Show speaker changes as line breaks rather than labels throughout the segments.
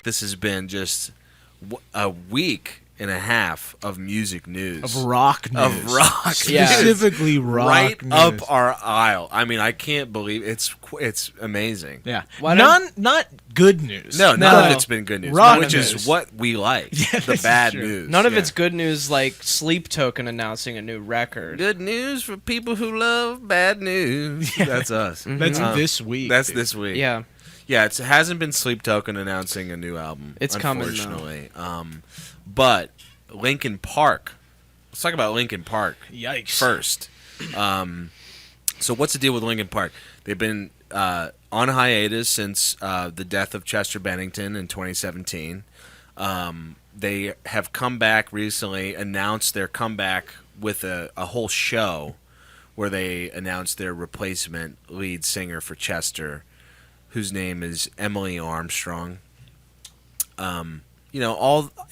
this has been just a week and a half of music news.
Of rock news.
Of rock
Yeah.
news.
Specifically rock
right
news.
up our aisle. I mean, I can't believe it's amazing.
Yeah.
Why don't-
Not good news.
No, none of it's been good news,
Rock
which
news.
is what we like.
Yeah,
the
this
bad
is true.
news.
None of
Yeah.
it's good news like Sleep Token announcing a new record.
Good news for people who love bad news. That's us.
That's this week.
That's
dude.
this week.
Yeah.
Yeah, it hasn't been Sleep Token announcing a new album.
It's coming, though.
unfortunately. But Linkin Park. Let's talk about Linkin Park
Yikes.
first. So what's the deal with Linkin Park? They've been on hiatus since the death of Chester Bennington in 2017. They have come back recently, announced their comeback with a whole show where they announced their replacement lead singer for Chester, whose name is Emily Armstrong.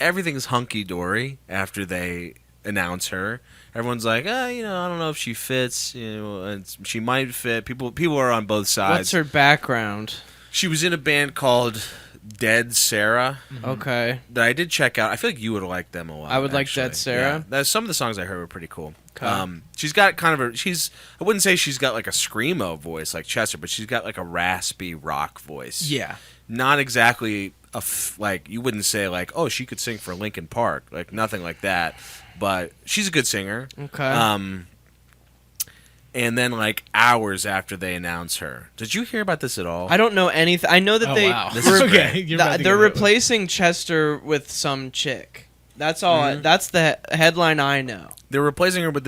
Everything's hunky dory after they announce her. Everyone's like, I don't know if she fits. And she might fit. People are on both sides.
What's her background?
She was in a band called Dead Sarah
Okay.
that I did check out. I feel like you would have liked them a lot.
I would like
actually.
Dead Sarah.
Yeah. Some of the songs I heard were pretty cool.
Okay.
She's got kind of I wouldn't say she's got like a screamo voice like Chester, but she's got like a raspy rock voice.
Yeah.
Not exactly like you wouldn't say like, oh, she could sing for Linkin Park, like nothing like that. But she's a good singer.
Okay.
And then like hours after they announce her, did you hear about this at all?
I don't know anything. I know that
Oh,
they
wow.
This is
okay.
great.
You're about to
they're
get into it.
replacing Chester with some chick. That's all. That's the headline I know.
They're replacing her with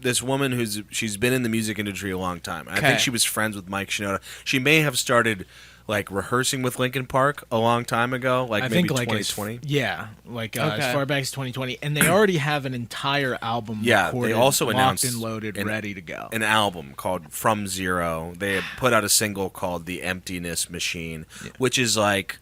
this woman she's been in the music industry a long time. I
Okay.
think she was friends with Mike Shinoda. She may have started like rehearsing with Linkin Park a long time ago, like
I
maybe
think like
2020.
as
Okay.
far back as 2020, and they already have an entire album
Yeah,
recorded,
they also
locked
announced
and loaded, ready to go.
An album called From Zero. They had put out a single called The Emptiness Machine, which is like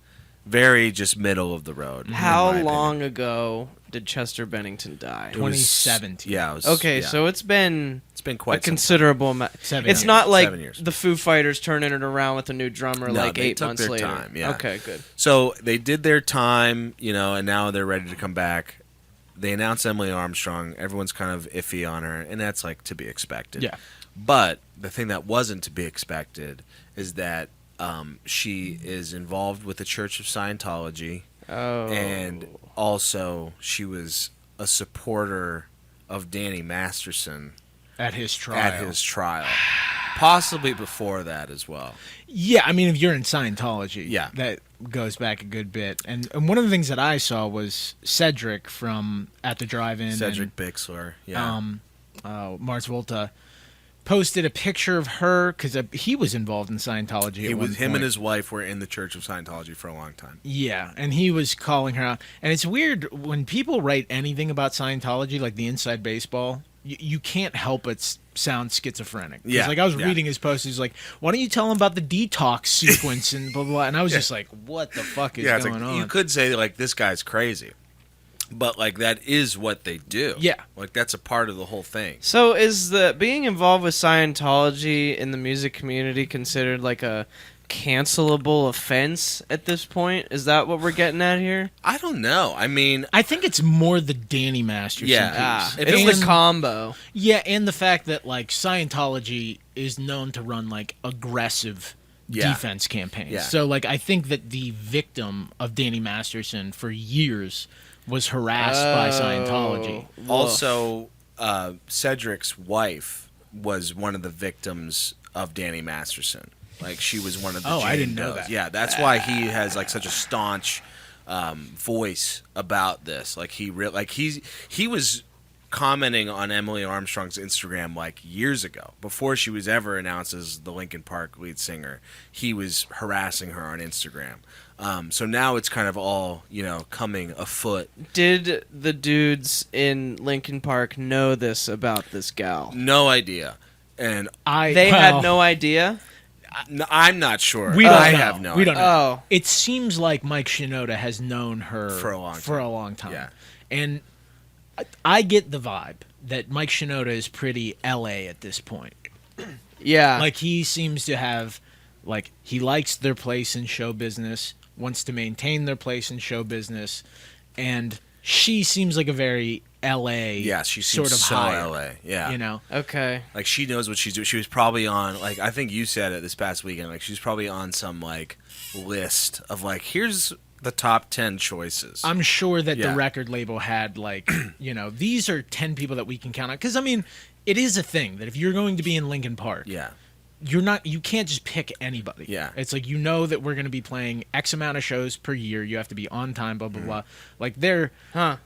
very just middle of the road. in
How
my
long
opinion.
ago did Chester Bennington die?
It was-
2017.
Yeah. It was,
Okay,
yeah.
so it's been
it's been
a
quite some
considerable amount.
7
It's
years.
not like
7 years.
the Foo Fighters turning it around with a new drummer
No,
like
they
8
took
months
their
later.
time, yeah.
Okay, good.
So they did their time, and now they're ready to come back. They announced Emily Armstrong. Everyone's kind of iffy on her, and that's like to be expected.
Yeah.
But the thing that wasn't to be expected is that she is involved with the Church of Scientology,
Oh.
and also she was a supporter of Danny Masterson
At his trial.
at his trial. Possibly before that as well.
Yeah, I mean, if you're in Scientology,
Yeah.
that goes back a good bit. And one of the things that I saw was Cedric from At the Drive-In.
Cedric Bixler. Yeah.
Mars Volta posted a picture of her because he was involved in Scientology.
He
at one
was him
point.
and his wife were in the Church of Scientology for a long time.
Yeah, and he was calling her out. And it's weird when people write anything about Scientology, like the Inside Baseball, you can't help but sound schizophrenic. 'Cause,
Yeah,
like I was
yeah.
reading his post, he's like, "Why don't you tell him about the detox sequence and blah blah?" blah. And I was just like, "What the fuck is
Yeah, it's
going
like
on?"
you could say like this guy's crazy, but like that is what they do.
Yeah.
like that's a part of the whole thing.
So is the being involved with Scientology in the music community considered like a cancelable offense at this point? Is that what we're getting at here?
I don't know. I mean,
I think it's more the Danny Masterson
Yeah.
piece.
If
It's
it
the
was-
combo.
Yeah, and the fact that like Scientology is known to run like aggressive
Yeah.
defense campaigns.
Yeah.
So like I think that the victim of Danny Masterson for years was harassed by Scientology.
Woof.
also Cedric's wife was one of the victims of Danny Masterson. Like she was one of the.
Oh, I
Jane
didn't know
Does.
that.
Yeah, that's why he has like such a staunch voice about this. Like he was commenting on Emily Armstrong's Instagram like years ago, before she was ever announced as the Linkin Park lead singer. He was harassing her on Instagram. So now it's kind of all coming afoot.
Did the dudes in Linkin Park know this about this gal?
No idea, and
They had no idea?
I'm not sure.
We don't
I
know.
have no.
We don't
idea.
know.
Oh.
It seems like Mike Shinoda has known her
For a long time. Yeah.
And I get the vibe that Mike Shinoda is pretty LA at this point.
Yeah.
Like he seems to have, like he likes their place in show business. wants to maintain their place in show business, and she seems like a very L.A.
Yeah, she
sort
seems
of
so
hire,
LA. Yeah.
You know,
Okay.
Like she knows what she's doing. She was probably on, like, I think you said it this past weekend, like she's probably on some like list of like, here's the top 10 choices.
I'm sure that
Yeah.
the record label had like, you know, these are 10 people that we can count on. Because I mean, it is a thing that if you're going to be in Lincoln Park,
Yeah.
you can't just pick anybody.
Yeah.
It's like, you know that we're going to be playing X amount of shows per year. You have to be on time, blah blah blah. Like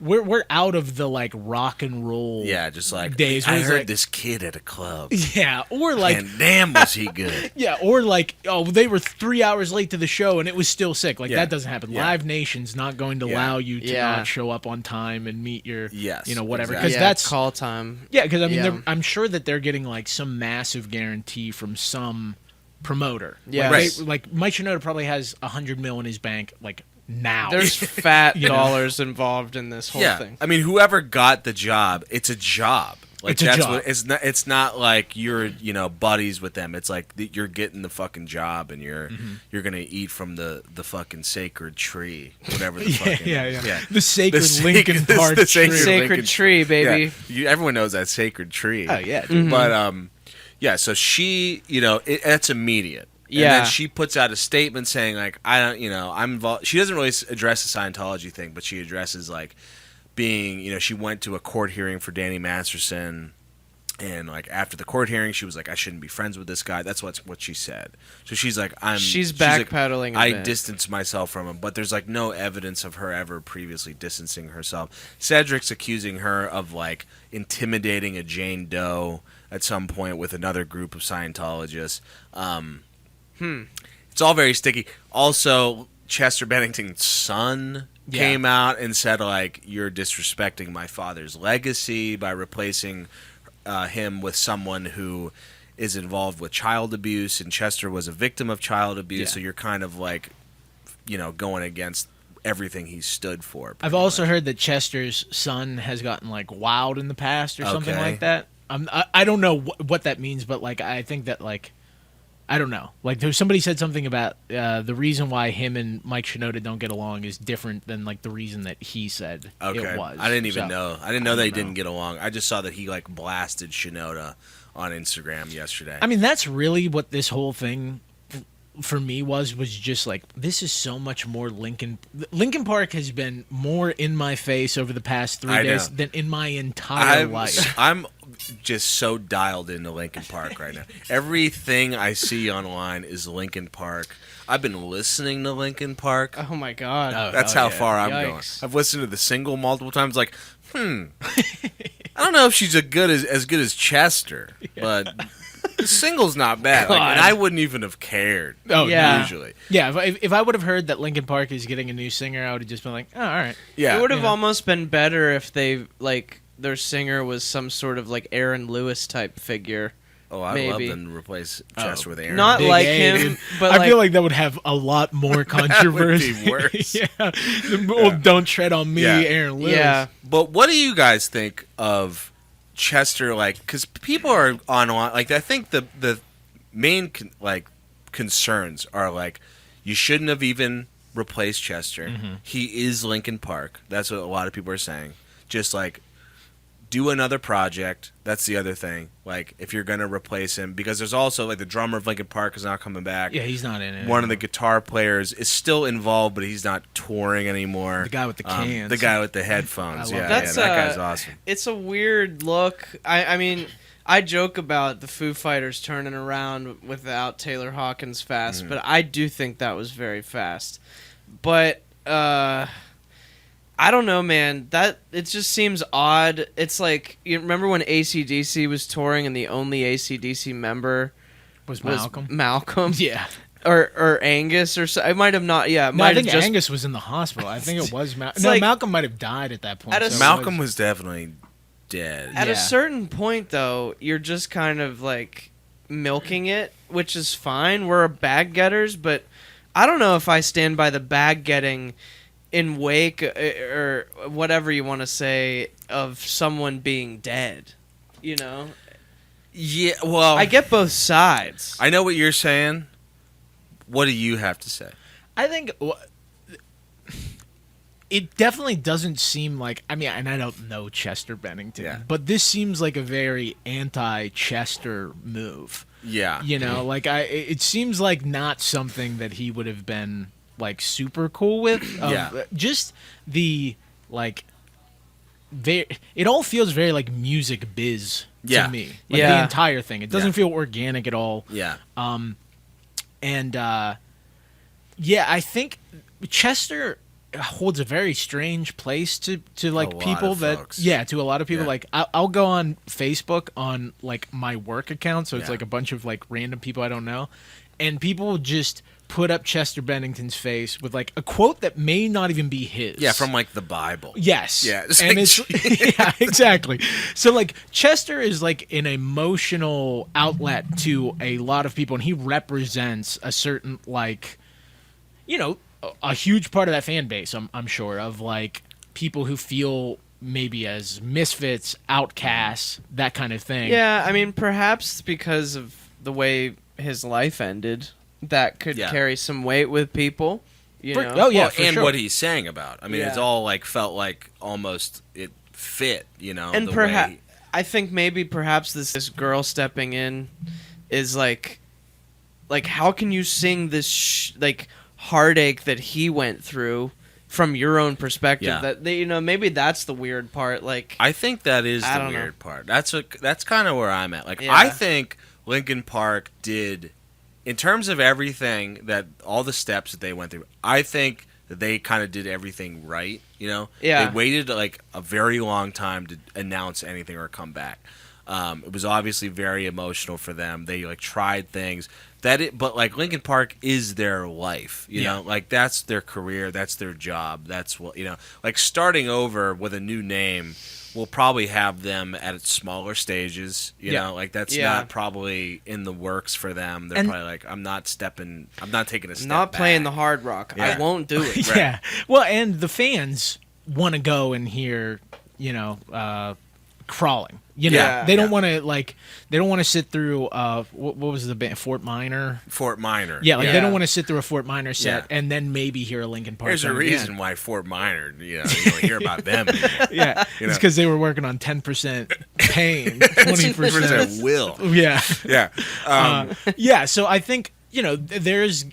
we're out of the like rock and roll.
Yeah, just like
Days where
I
it's
heard
like-
this kid at a club.
Yeah, or like
And damn was he good.
yeah, or like, oh, they were 3 hours late to the show and it was still sick. Like
Yeah.
that doesn't happen.
Yeah.
Live Nation's not going to
Yeah.
allow you to
Yeah.
not show up on time and meet your,
Yes,
you know, whatever.
exactly.
Because
Yeah,
that's
call time.
yeah. Because I mean,
Yeah.
I'm sure that they're getting like some massive guarantee from some promoter.
Yeah.
like,
Right.
like Mike Shinoda probably has $100 million in his bank. Like now,
There's fat
You know?
dollars involved in this whole
Yeah.
thing.
I mean, whoever got the job, it's a job. Like
It's a
that's
job.
what it's not like you're, you know, buddies with them. It's like you're getting the fucking job and you're going to eat from the fucking sacred tree, whatever the fucking
yeah. The sacred
The
Lincoln
sacred-
Park
the sacred
tree.
Sacred
Lincoln-
tree, baby.
Yeah. Everyone knows that sacred tree.
Oh yeah, dude.
But yeah, so she, you know, it's immediate. And
Yeah.
then she puts out a statement saying like, I don't, you know, I'm involved. She doesn't really address the Scientology thing, but she addresses like being, you know, she went to a court hearing for Danny Masterson, and like after the court hearing, she was like, I shouldn't be friends with this guy. That's what she said. So she's like,
She's
like,
backpedaling a
I
bit.
distanced myself from him, but there's like no evidence of her ever previously distancing herself. Cedric's accusing her of like intimidating a Jane Doe at some point with another group of Scientologists. It's all very sticky. Also, Chester Bennington's son
Yeah.
came out and said like, you're disrespecting my father's legacy by replacing him with someone who is involved with child abuse, and Chester was a victim of child abuse,
Yeah.
so you're kind of like, you know, going against everything he stood for.
I've
pretty
also
much.
heard that Chester's son has gotten like wild in the past or something
Okay.
like that. I don't know what that means, but like I think that like I don't know. Like there's somebody said something about the reason why him and Mike Shinoda don't get along is different than like the reason that he said
Okay.
it was.
I didn't even
So,
know. I didn't know they
don't know.
didn't get along. I just saw that he like blasted Shinoda on Instagram yesterday.
I mean, that's really what this whole thing for me was just like, this is so much more Lincoln Park has been more in my face over the past 3
I
days
know.
than in my entire life.
I'm just so dialed into Lincoln Park right now. Everything I see online is Lincoln Park. I've been listening to Lincoln Park.
Oh my god.
That's
oh,
how
yeah.
far I'm going.
Yikes.
I've listened to the single multiple times. Like, I don't know if she's as good as Chester, but the single's not bad. Like, and
God.
I wouldn't even have cared.
Oh,
Yeah.
Usually,
Yeah, if I would have heard that Lincoln Park is getting a new singer, I would have just been like, oh, all right.
yeah.
It would have
Yeah.
almost been better if they like their singer was some sort of like Aaron Lewis type figure.
Oh, I'd love
maybe.
them to replace Chester with Aaron.
Not
Big
like
A,
him,
dude.
but
I feel like that would have a lot more controversy.
be worse.
Yeah. Well, don't tread on me,
Yeah.
Aaron Lewis.
yeah.
But what do you guys think of Chester? Like, because people are on like, I think the main concerns are like, you shouldn't have even replaced Chester. He is Lincoln Park. That's what a lot of people are saying. Just like, do another project. That's the other thing. Like, if you're gonna replace him, because there's also like the drummer of Lincoln Park is not coming back.
Yeah, he's not in it.
One of the
anymore.
guitar players is still involved, but he's not touring anymore.
The guy with the cans.
The guy with the headphones.
I love
Yeah,
that.
yeah, that
That's,
guy's awesome.
It's a weird look. I mean, I joke about the Foo Fighters turning around without Taylor Hawkins fast, but I do think that was very fast. But I don't know, man. That it just seems odd. It's like, you remember when AC/DC was touring and the only AC/DC member
was
was
Malcolm.
Malcolm?
Yeah.
Or Angus or so. I might have not. Yeah, it
No, I
might have
think
just
Angus was in the hospital. I think it was Malcolm.
It's
No,
like-
Malcolm might have died at that point.
At a
so it
Malcolm was definitely dead.
At
Yeah.
a certain point, though, you're just kind of like milking it, which is fine. We're bag getters, but I don't know if I stand by the bag getting in wake or whatever you want to say of someone being dead. You know,
Yeah, well,
I get both sides.
I know what you're saying. What do you have to say?
I think it definitely doesn't seem like, I mean, and I don't know Chester Bennington,
Yeah.
but this seems like a very anti-Chester move.
Yeah.
You know, like it seems like not something that he would have been like super cool with.
Yeah.
Just the like, it all feels very like music biz
Yeah.
to me. Like
Yeah.
the entire thing. It doesn't
Yeah.
feel organic at all.
Yeah.
And yeah, I think Chester holds a very strange place to like
lot
people
of
that
folks.
to a lot of people.
Yeah.
Like I'll go on Facebook on like my work account, so it's
Yeah.
like a bunch of like random people I don't know, and people just put up Chester Bennington's face with like a quote that may not even be his.
Yeah, from like the Bible.
Yes.
Yeah, it's
And
like-
it's yeah, exactly. So like Chester is like an emotional outlet to a lot of people, and he represents a certain like, you know, a huge part of that fan base. I'm sure of like people who feel maybe as misfits, outcasts, that kind of thing.
Yeah, I mean, perhaps because of the way his life ended, that could
Yeah.
carry some weight with people. You know?
Oh, yeah,
Well,
for
and
sure.
what he's saying about. I mean, it's
Yeah.
all like felt like almost it fit, you know.
And
the
perhaps
way-
I think maybe perhaps this girl stepping in is like how can you sing this like heartache that he went through from your own perspective?
Yeah.
That you know, maybe that's the weird part. Like,
I think that is
I
the
don't know.
weird part. That's kind of where I'm at. Like
Yeah.
I think Linkin Park did, in terms of everything that all the steps that they went through. I think that they kind of did everything right. You know,
Yeah.
They waited like a very long time to announce anything or come back. It was obviously very emotional for them. They like tried things but like Linkin Park is their life, you
Yeah.
know, like that's their career, that's their job, that's what, you know, like starting over with a new name will probably have them at smaller stages, you
Yeah.
know, like that's
Yeah.
not probably in the works for them. They're
And-
probably like, I'm not taking a step
not playing the
back.
hard rock.
Yeah.
I won't do it.
Yeah. Well, and the fans want to go and hear, you know, crawling. You know,
Yeah.
they don't
Yeah.
want to like. They don't want to sit through. What was the band? Fort Minor.
Fort Minor.
Yeah, like they
Yeah.
don't want to sit through a Fort Minor set
Yeah.
and then maybe hear a Linkin Park.
There's a
song
reason
again.
why Fort Minor, you know, you don't hear about them anymore.
Yeah,
You
it's
know.
because they were working on 10% pain, 20%.
20% will.
Yeah,
Yeah.
yeah. So I think there's.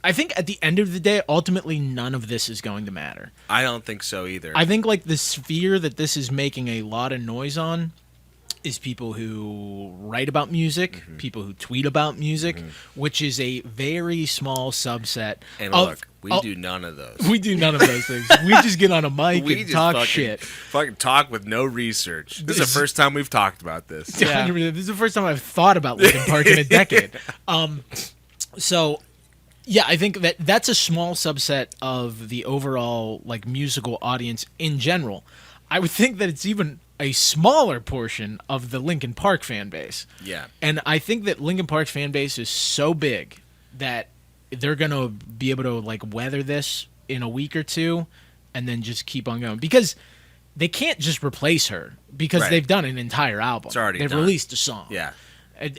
I think at the end of the day, ultimately, none of this is going to matter.
I don't think so either.
I think like the sphere that this is making a lot of noise on is people who write about music,
Mm-hmm.
people who tweet about music, which is a very small subset.
and
of,
look, we
of-
do none of those.
we do none of those things. We just get on a mic
We
and
just
talk
fucking,
shit.
fucking talk with no research. This is the first time we've talked about this.
Yeah.
100%. This is the first time I've thought about Linkin Park in a decade. So yeah, I think that's a small subset of the overall like musical audience in general. I would think that it's even a smaller portion of the Linkin Park fan base.
Yeah.
And I think that Linkin Park's fan base is so big that they're going to be able to like weather this in a week or two and then just keep on going because they can't just replace her because
Right.
they've done an entire album.
It's already
they've
done.
released a song.
Yeah.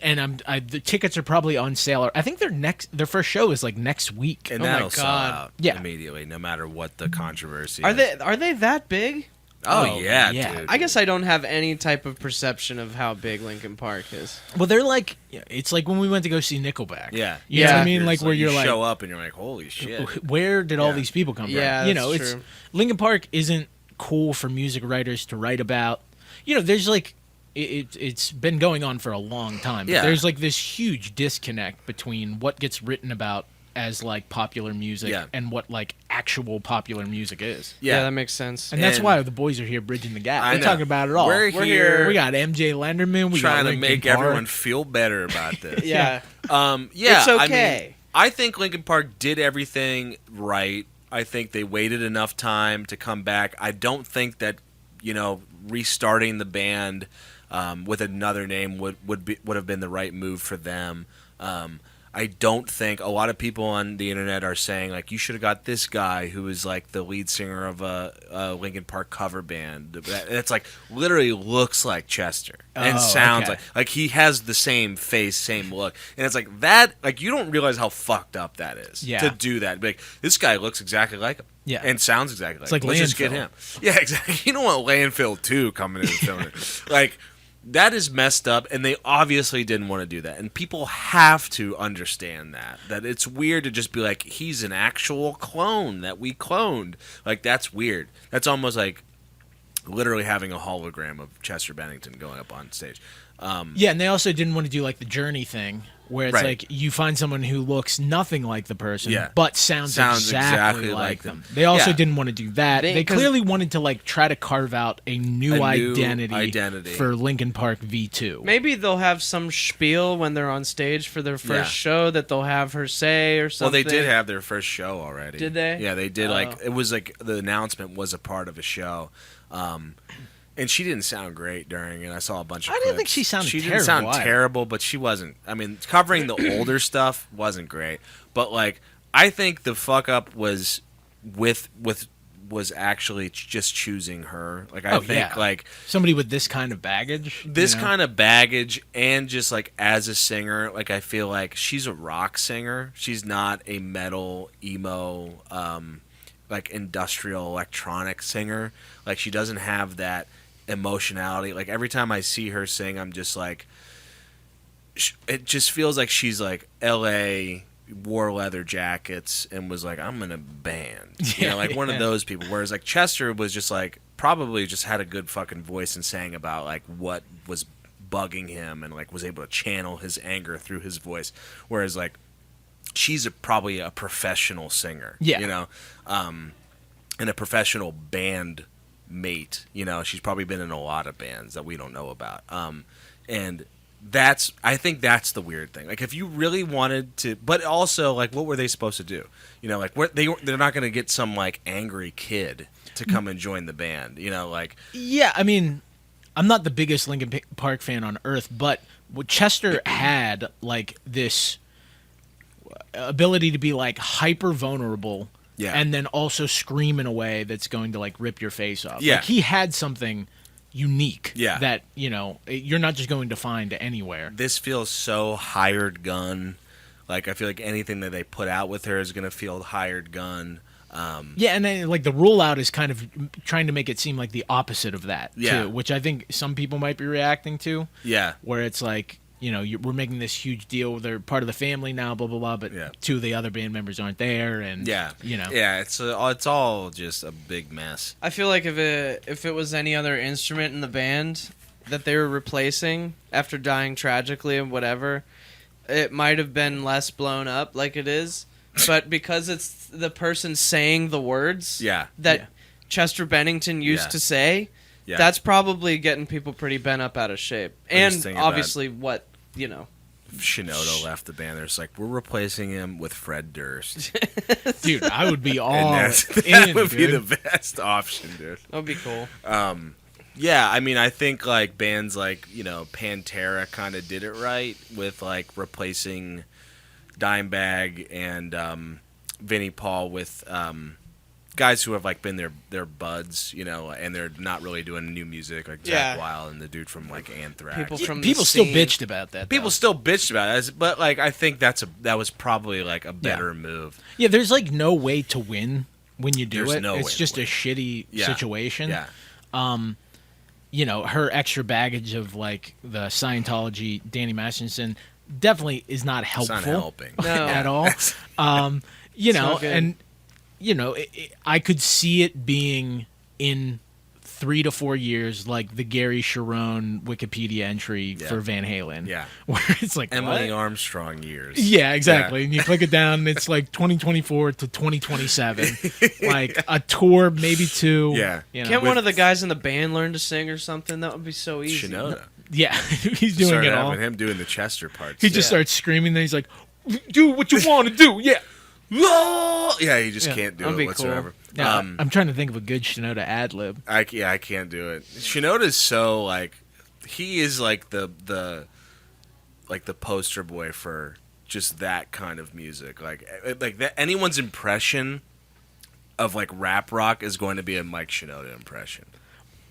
And the tickets are probably on sale. I think their first show is like next week.
And
Oh my
that'll sell
God.
out
Yeah.
immediately, no matter what the controversy
Are
is.
they that big?
Oh,
Oh,
yeah,
yeah.
dude.
I guess I don't have any type of perception of how big Linkin Park is.
Well, they're like it's like when we went to go see Nickelback.
Yeah.
You know what I
Yeah.
mean? Like where
you
you're like,
show up and you're like, holy shit.
where did all
Yeah.
these people come
Yeah,
from? You
that's
know, it's
true.
Linkin Park isn't cool for music writers to write about. You know, there's like it's been going on for a long time. But
Yeah.
there's like this huge disconnect between what gets written about as like popular music
Yeah.
and what like actual popular music is.
Yeah, that makes sense.
And that's
And-
why the boys are here bridging the gap.
I
We're
know.
talking about it all.
We're here
We got MJ Lenderman. We
trying
got
to
Linkin
make
Park.
everyone feel better about this.
Yeah.
Yeah,
It's okay.
I think Linkin Park did everything right. I think they waited enough time to come back. I don't think that, you know, restarting the band with another name would have been the right move for them. I don't think a lot of people on the internet are saying like you should have got this guy who is like the lead singer of a Linkin Park cover band. It's like literally looks like Chester and
Oh,
sounds
okay.
like he has the same face, same look, and it's like that. Like you don't realize how fucked up that is
Yeah.
to do that. Like this guy looks exactly like him.
Yeah.
and sounds exactly
It's like
Let's just get
Landfill.
him. Yeah, exactly. You don't want Landfill 2 coming in and filming it. Like, that is messed up, and they obviously didn't want to do that. And people have to understand that it's weird to just be like, he's an actual clone that we cloned. Like, that's weird. That's almost like literally having a hologram of Chester Bennington going up on stage.
Yeah, and they also didn't want to do like the Journey thing, where it's
Right.
like you find someone who looks nothing like the person,
Yeah.
but sounds exactly like them. They also
Yeah.
didn't want to do that. They
'cause-
clearly wanted to like try to carve out a new, identity
identity.
for Linkin Park V2.
Maybe they'll have some spiel when they're on stage for their first
Yeah.
show that they'll have her say or
Well,
something.
they did have their first show already.
Did they?
Yeah, they did.
Oh.
Like, it was like the announcement was a part of a show. And she didn't sound great during it. I saw a bunch of
I didn't think
clips.
she sounded
She didn't sound
terrible either.
terrible, but she wasn't. I mean, covering the older stuff wasn't great. But, like, I think the fuck up was was actually just choosing her. Like, I
Oh,
think,
yeah.
like,
Somebody with this kind of baggage.
this
you know?
kind of baggage and just like as a singer, like I feel like she's a rock singer. She's not a metal emo like industrial electronic singer. Like, she doesn't have that emotionality. Like, every time I see her sing, I'm just like, it just feels like she's like LA, wore leather jackets and was like, I'm in a band. You know, like one of those people. Whereas like Chester was just like, probably just had a good fucking voice and sang about like what was bugging him and like was able to channel his anger through his voice. Whereas like she's probably a professional singer.
Yeah.
You know, and a professional band mate. You know, she's probably been in a lot of bands that we don't know about. And I think that's the weird thing. Like, if you really wanted to, but also like, what were they supposed to do? You know, like they're not going to get some like angry kid to come and join the band. You know, like,
Yeah, I mean, I'm not the biggest Linkin Park fan on earth, but what Chester had like this ability to be like hyper vulnerable,
Yeah.
and then also scream in a way that's going to like rip your face off.
Yeah.
Like, he had something unique.
Yeah.
That you're not just going to find anywhere.
this feels so hired gun. Like, I feel like anything that they put out with her is going to feel hired gun.
Yeah, and then like the rollout is kind of trying to make it seem like the opposite of that
Yeah.
too, which I think some people might be reacting to.
Yeah.
Where it's like, we're making this huge deal. They're part of the family now, blah blah blah. But
Yeah.
two of the other band members aren't there, and
Yeah.
yeah,
It's all just a big mess.
I feel like if it was any other instrument in the band that they were replacing after dying tragically and whatever, it might have been less blown up like it is. But because it's the person saying the words
Yeah.
that
Yeah.
Chester Bennington used
Yeah.
to say,
Yeah.
that's probably getting people pretty bent up out of shape.
I'm just
And
thinking about-
obviously what,
Shinoda left the band. There's like, we're replacing him with Fred Durst.
dude, I would be all
And that
in,
would be the
dude.
best option, dude.
that would be cool.
Yeah, I mean, I think like bands like, Pantera kind of did it right with like replacing Dimebag and Vinnie Paul with guys who have like been their buds, and they're not really doing new music, like Jack
Yeah.
Wild and the dude from like Anthrax.
People from the
People still
scene.
bitched about that.
People
though.
still bitched about it, but like I think that was probably like a better move.
Yeah, there's like no way to win when you do
There's
it.
no way
It's
to
just a
win.
shitty
Yeah.
situation.
Yeah.
Her extra baggage of like the Scientology, Danny Masterson, definitely is not
It's
helpful
not helping.
No.
at all.
not good.
And I could see it being in 3 to 4 years, like the Gary Sharon Wikipedia entry
Yeah.
for Van Halen.
Yeah.
Where it's like,
Emily
what?
Armstrong years.
Yeah, exactly.
Yeah.
And you click it down, and it's like 2024 to 2027, like a tour, maybe two.
Yeah.
Can't one of the guys in the band learn to sing or something? That would be so easy.
Shinoda.
Yeah, he's doing
Started
it all.
having him doing the Chester parts.
He just
Yeah.
starts screaming. Then he's like, "Do what you want to do." Yeah.
Yeah, he just
Yeah.
can't do
That'd
it
be
whatsoever.
Now, I'm trying to think of a good Shinoda ad lib.
I can't do it. Shinoda's so like, he is like the poster boy for just that kind of music. Like that, anyone's impression of like rap rock is going to be a Mike Shinoda impression.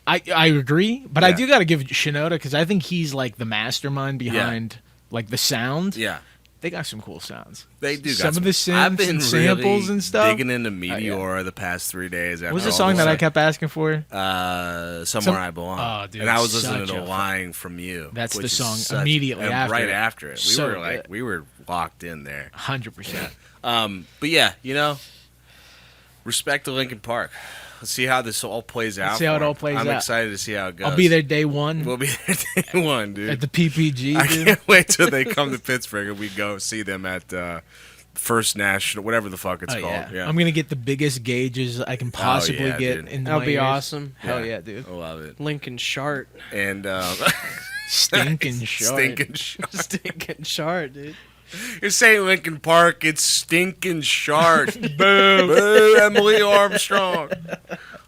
I agree, but I
Yeah.
do got to give Shinoda because I think he's like the mastermind behind like the sound.
Yeah,
they got some cool sounds.
They do.
Some
got
of the
I've
synths
been
and samples
really
and stuff.
digging into Meteora the past 3 days.
What was the song that I kept asking for?
Somewhere I Belong.
Oh, dude,
and I was listening
such
to
a
Lying from You.
That's
which
the
is
song immediately
and
after
right
it.
after it. We
So
were like,
good.
we were locked in there.
100%.
But yeah, respect to Linkin Park. Let's see how this all plays out.
Let's see how it
for
all
them.
plays
I'm
out.
excited to see how it goes.
I'll be there day one
We'll be there day one, dude.
at the PPG,
I
dude.
can't wait till they come to Pittsburgh and we go see them at First National, whatever the fuck it's
Oh,
called.
yeah. I'm going to get the biggest gauges I can possibly
yeah,
get
dude.
in
That'll
my
be
ears.
awesome.
Hell yeah, dude.
I love it.
Lincoln Shart.
And
Stinking short.
stinking shart.
Stinking Shart, dude.
You're saying Linkin Park, it's stinking shart. Boo, boo, Emily Armstrong.